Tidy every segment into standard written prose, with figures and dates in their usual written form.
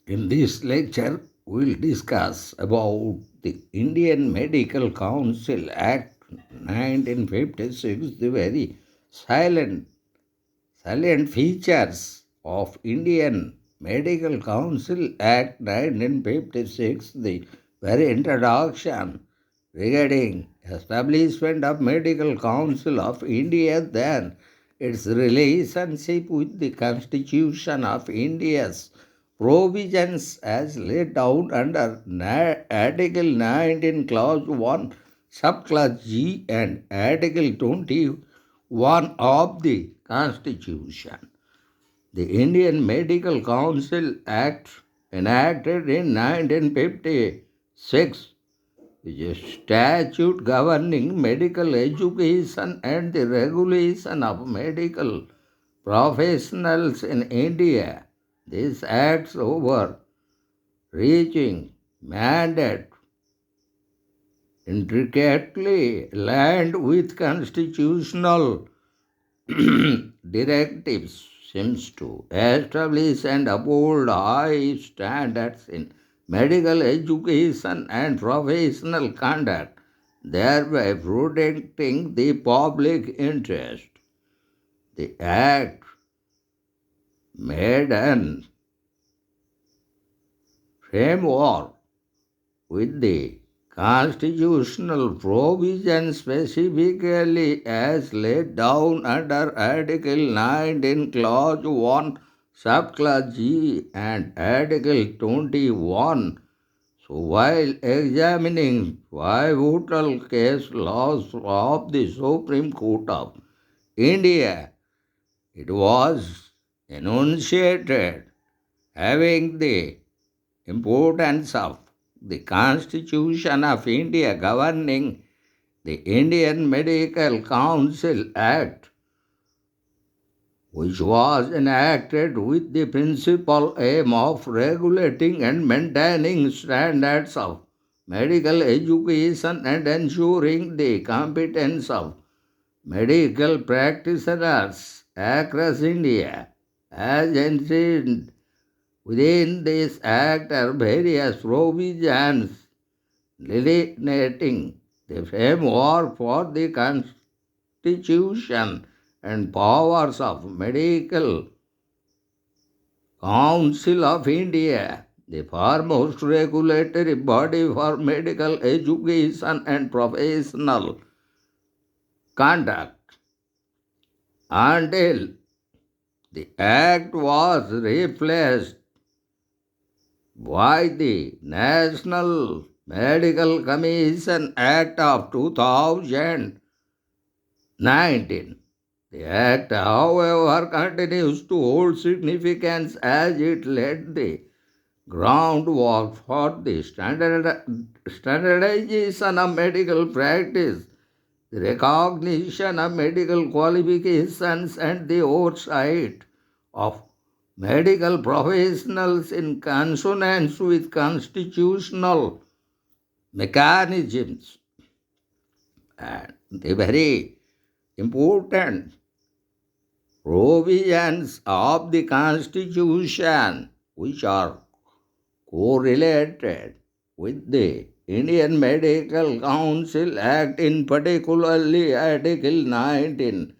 In this lecture, we'll discuss about the Indian Medical Council Act 1956, the very silent, salient features of Indian Medical Council Act 1956, the very introduction regarding establishment of Medical Council of India, then its relationship with the Constitution of India's provisions as laid down under Article 19, Clause 1, Subclause G and Article 21 of the Constitution. The Indian Medical Council Act, enacted in 1956, is a statute governing medical education and the regulation of medical professionals in India. This act's overreaching mandate, intricately aligned with constitutional directives, seems to establish and uphold high standards in medical education and professional conduct, thereby protecting the public interest. The Act made an framework with the constitutional provisions specifically as laid down under Article 19, Clause 1, Subclause G and Article 21. So while examining pivotal case laws of the Supreme Court of India, it was enunciated having the importance of the Constitution of India governing the Indian Medical Council Act, which was enacted with the principal aim of regulating and maintaining standards of medical education and ensuring the competence of medical practitioners across India. As enshrined within this Act are various provisions delineating the framework for the constitution and powers of Medical Council of India, the foremost regulatory body for medical education and professional conduct. Until the Act was replaced by the National Medical Commission Act of 2019. The Act, however, continues to hold significance as it laid the groundwork for the standardization of medical practice, the recognition of medical qualifications, and the oversight of medical professionals in consonance with constitutional mechanisms. And the very important provisions of the Constitution, which are correlated with the Indian Medical Council Act, in particularly Article 19,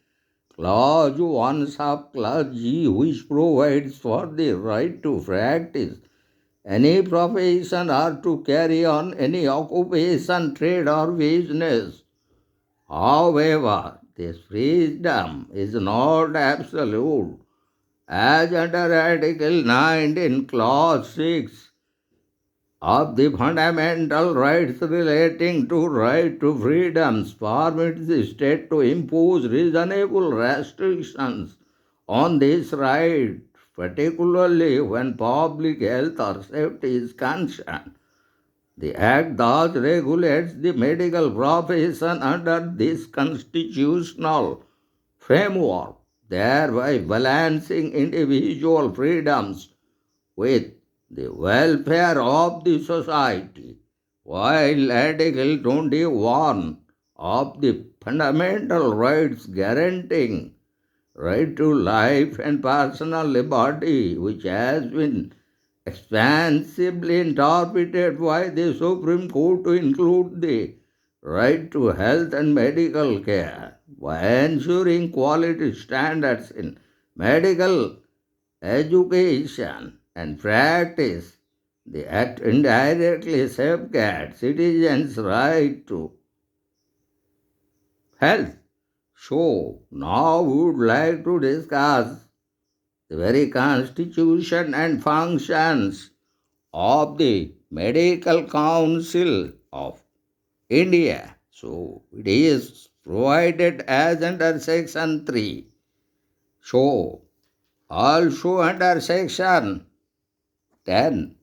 Clause 1, Subclause G, which provides for the right to practice any profession or to carry on any occupation, trade, or business. However, this freedom is not absolute, as under Article 19, Clause 6 of the fundamental rights relating to right to freedoms permits the state to impose reasonable restrictions on this right, particularly when public health or safety is concerned. The Act thus regulates the medical profession under this constitutional framework, thereby balancing individual freedoms with the welfare of the society, while Article 21 of the Fundamental Rights guaranteeing right to life and personal liberty, which has been expansively interpreted by the Supreme Court to include the right to health and medical care by ensuring quality standards in medical education and practice. The Act indirectly safeguards citizens' right to health. So, now we would like to discuss the very constitution and functions of the Medical Council of India. So, it is provided as under Section 3. So, also under Section 10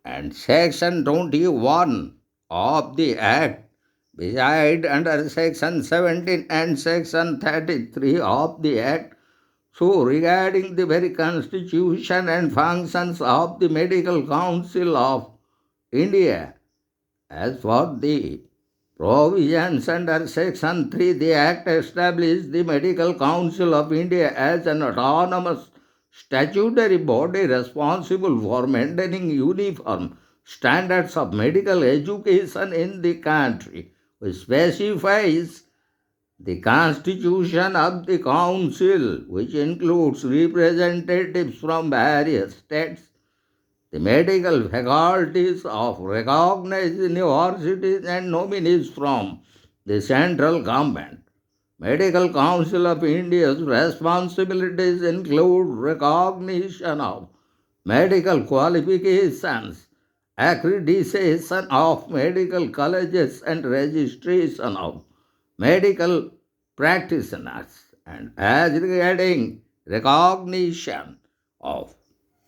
and Section 21 of the Act, beside under Section 17 and Section 33 of the Act. So, regarding the very constitution and functions of the Medical Council of India, as for the provisions under Section 3, the Act established the Medical Council of India as an autonomous statutory body responsible for maintaining uniform standards of medical education in the country, which specifies the constitution of the council, which includes representatives from various states, the medical faculties of recognized universities, and nominees from the central government. Medical Council of India's responsibilities include recognition of medical qualifications, accreditation of medical colleges, and registration of medical practitioners. And as regarding recognition of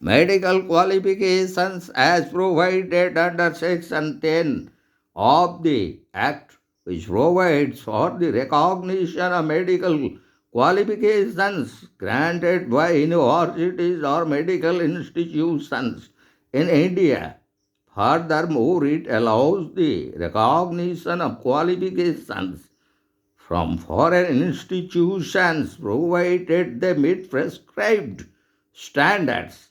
medical qualifications as provided under Section 10 of the Act, which provides for the recognition of medical qualifications granted by universities or medical institutions in India. Furthermore, it allows the recognition of qualifications from foreign institutions provided they meet prescribed standards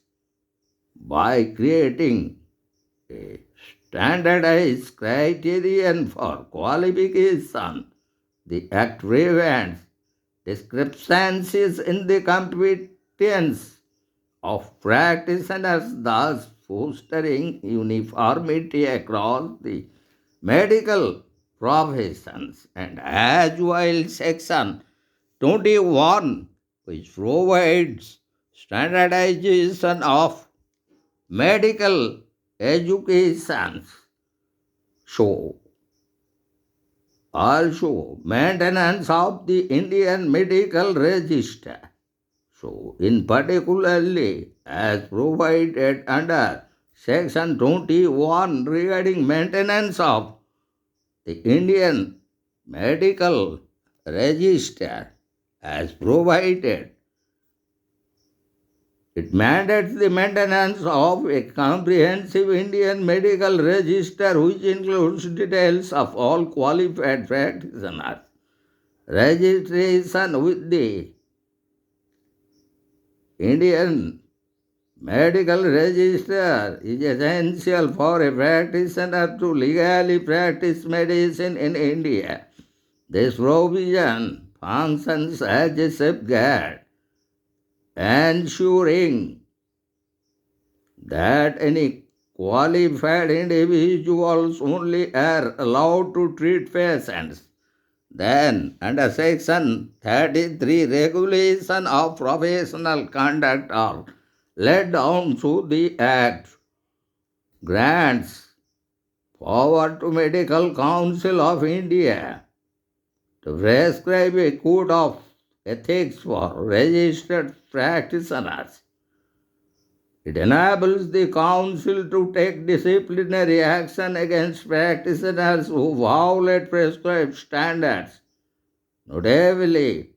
by creating a standardized criterion for qualification. The Act prevents discrepancies in the competence of practitioners, thus fostering uniformity across the medical professions. And as well, Section 21, which provides standardization of medical education, so also maintenance of the Indian Medical Register. So, in particularly as provided under Section 21 regarding maintenance of the Indian Medical Register, as provided, it mandates the maintenance of a comprehensive Indian medical register which includes details of all qualified practitioners. Registration with the Indian Medical Register is essential for a practitioner to legally practice medicine in India. This provision functions as a safeguard, ensuring that any qualified individuals only are allowed to treat patients. Then, under Section 33, regulation of professional conduct are laid down through the Act, grants power to Medical Council of India to prescribe a code of ethics for registered practitioners. It enables the Council to take disciplinary action against practitioners who violate prescribed standards. Notably,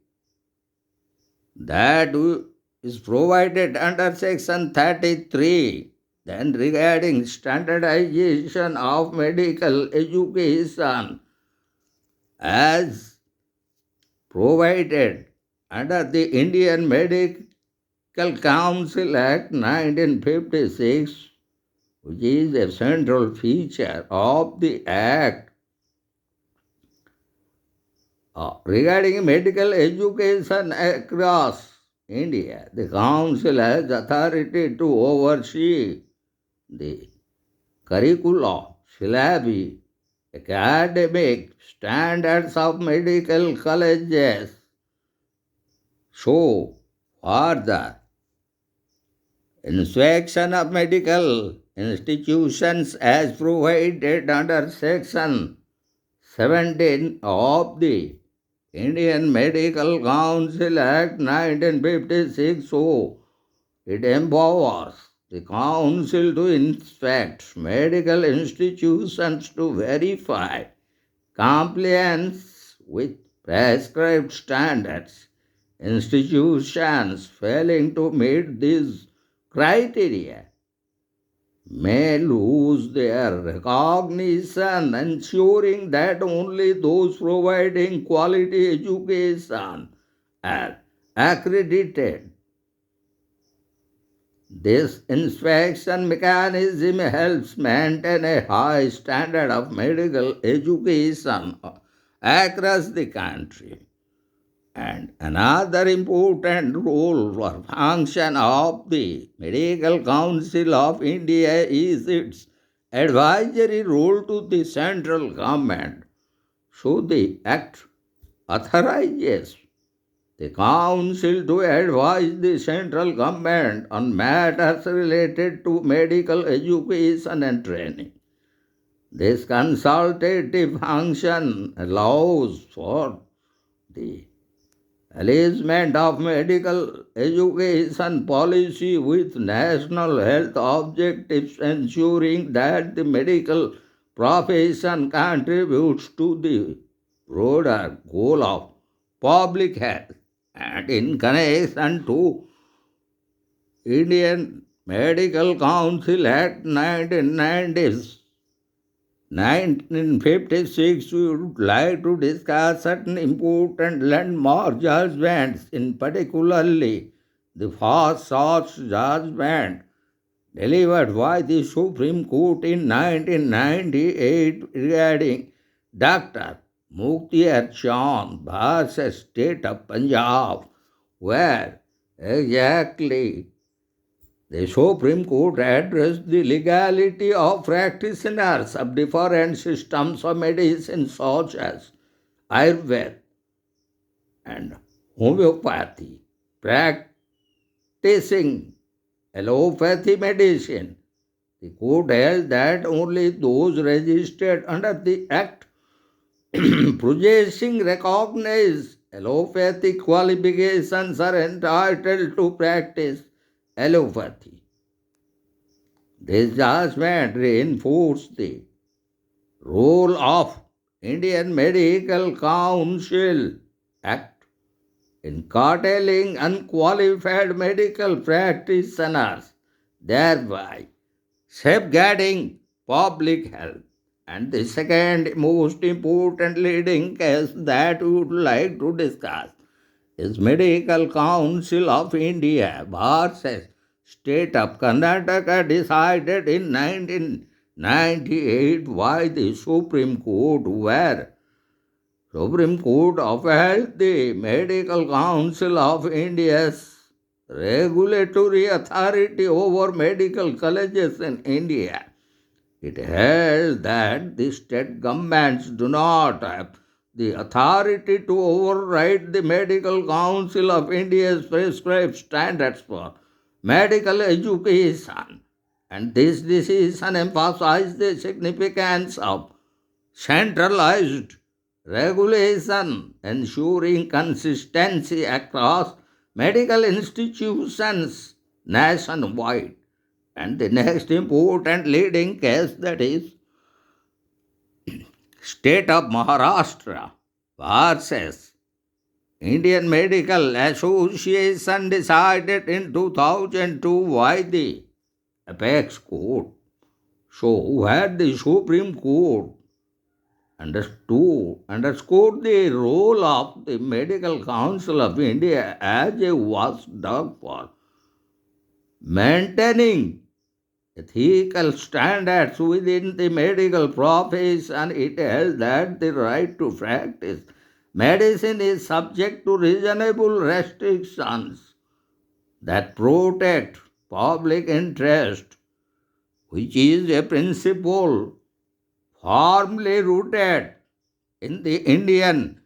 that is provided under Section 33. Then, regarding standardization of medical education, as provided under the Indian Medical Council Act 1956, which is a central feature of the Act regarding medical education across India. The Council has authority to oversee the curricula, syllabi, academic standards of medical colleges. So, further, inspection of medical institutions as provided under Section 17 of the Indian Medical Council Act 1956. So, it empowers the Council to inspect medical institutions to verify compliance with prescribed standards. Institutions failing to meet these criteria may lose their recognition, ensuring that only those providing quality education are accredited. This inspection mechanism helps maintain a high standard of medical education across the country. And another important role or function of the Medical Council of India is its advisory role to the central government. So the Act authorizes the Council to advise the central government on matters related to medical education and training. This consultative function allows for the alignment of medical education policy with national health objectives, ensuring that the medical profession contributes to the broader goal of public health. And in connection to Indian Medical Council Act 1956, we would like to discuss certain important landmark judgments, in particularly the first such judgment delivered by the Supreme Court in 1998 regarding Dr. Mukhtiar Chand versus State of Punjab, where exactly the Supreme Court addressed the legality of practitioners of different systems of medicine such as Ayurveda and homeopathy, practicing allopathy medicine. The court held that only those registered under the Act possessing recognized allopathic qualifications are entitled to practice allopathy. This judgment reinforced the role of Indian Medical Council Act in curtailing unqualified medical practitioners, thereby safeguarding public health. And the second most important leading case that we would like to discuss is Medical Council of India versus State of Karnataka, decided in 1998 by the Supreme Court, where Supreme Court upheld the Medical Council of India's regulatory authority over medical colleges in India. It held that the state governments do not have the authority to override the Medical Council of India's prescribed standards for medical education. And this decision emphasized the significance of centralized regulation, ensuring consistency across medical institutions nationwide. And the next important leading case, that is State of Maharashtra versus Indian Medical Association, decided in 2002 by the Apex Court. So, where the Supreme Court underscored the role of the Medical Council of India as a watchdog for maintaining ethical standards within the medical profession. It has that the right to practice medicine is subject to reasonable restrictions that protect public interest, which is a principle firmly rooted in the Indian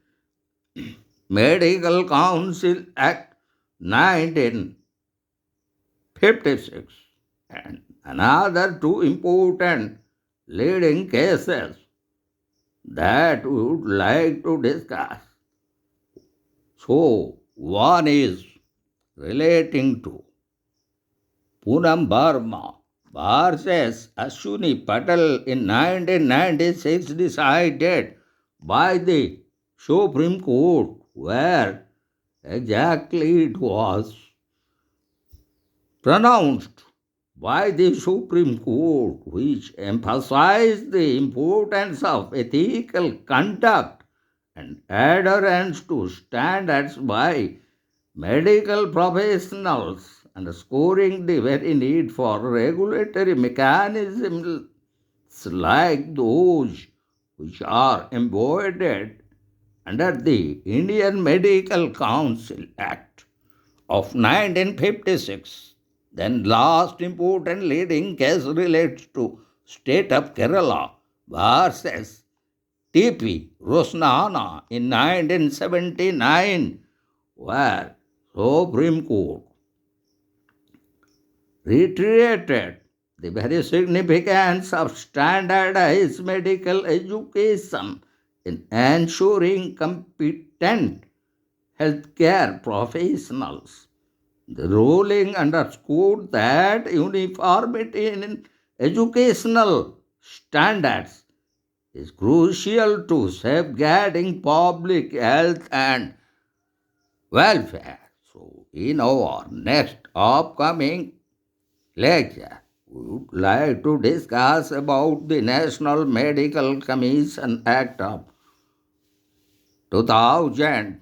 Medical Council Act 1956. And another two important leading cases that we would like to discuss. So, one is relating to Poonam Verma versus Ashwini Patel in 1996 decided by the Supreme Court, where exactly it was pronounced by the Supreme Court, which emphasized the importance of ethical conduct and adherence to standards by medical professionals, underscoring the very need for regulatory mechanisms like those which are embodied under the Indian Medical Council Act of 1956. Then last important leading case relates to state of Kerala versus T.P.Roshana in 1979, where Supreme Court reiterated the very significance of standardized medical education in ensuring competent healthcare professionals. The ruling underscored that uniformity in educational standards is crucial to safeguarding public health and welfare. So, in our next upcoming lecture, we would like to discuss about the National Medical Commission Act of 2019.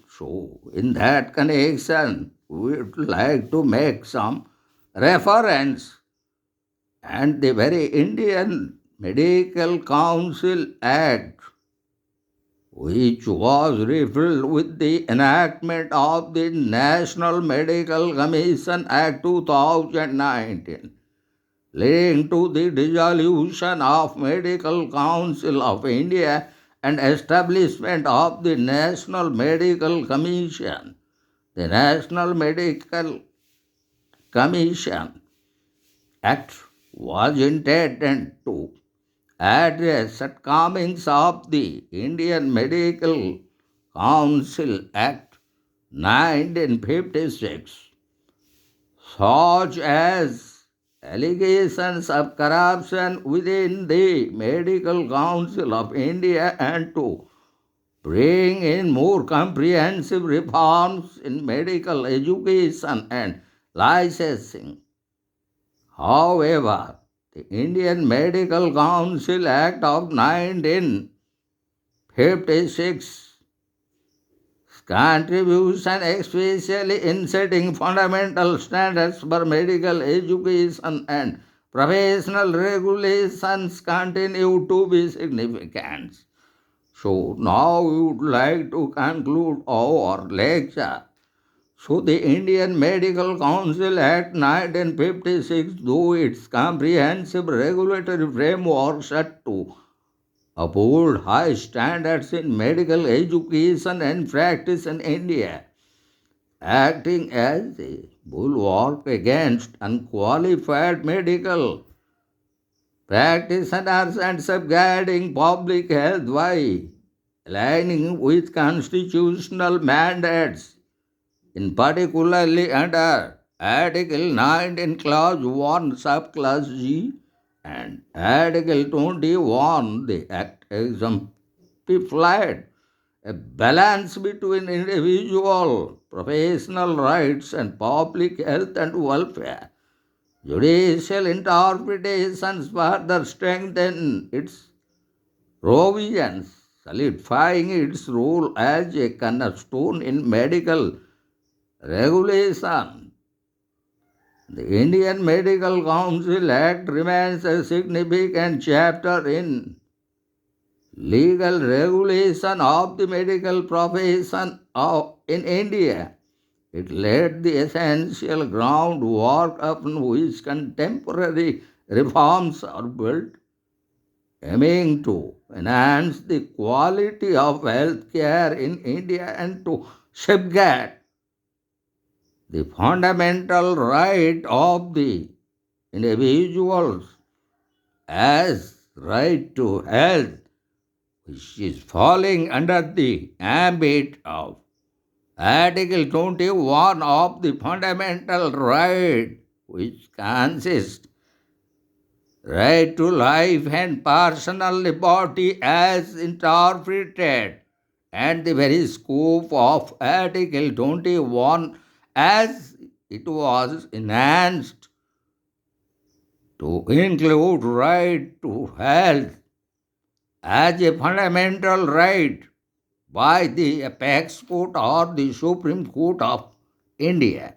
So, in that connection, we would like to make some reference and the very Indian Medical Council Act, which was repealed with the enactment of the National Medical Commission Act 2019, leading to the dissolution of Medical Council of India and establishment of the National Medical Commission. The National Medical Commission Act was intended to address shortcomings of the Indian Medical Council Act 1956, such as allegations of corruption within the Medical Council of India, and to bring in more comprehensive reforms in medical education and licensing. However, the Indian Medical Council Act of 1956 contribution, especially in setting fundamental standards for medical education and professional regulations, continue to be significant. So now we would like to conclude our lecture. So the Indian Medical Council Act 1956, though its comprehensive regulatory framework set to uphold high standards in medical education and practice in India, acting as a bulwark against unqualified medical practitioners and safeguarding public health by aligning with constitutional mandates, in particularly under Article 19, Clause 1, Subclause G, and Article 21, the Act exemplified a balance between individual professional rights and public health and welfare. Judicial interpretations further strengthen its provisions, solidifying its role as a cornerstone in medical regulation. The Indian Medical Council Act remains a significant chapter in legal regulation of the medical profession in India. It laid the essential groundwork upon which contemporary reforms are built, aiming to enhance the quality of health care in India and to safeguard the fundamental right of the individuals as right to health, which is falling under the ambit of Article 21 of the fundamental right, which consists right to life and personal liberty as interpreted, and the very scope of Article 21 as it was enhanced to include right to health as a fundamental right by the apex court or the Supreme Court of India.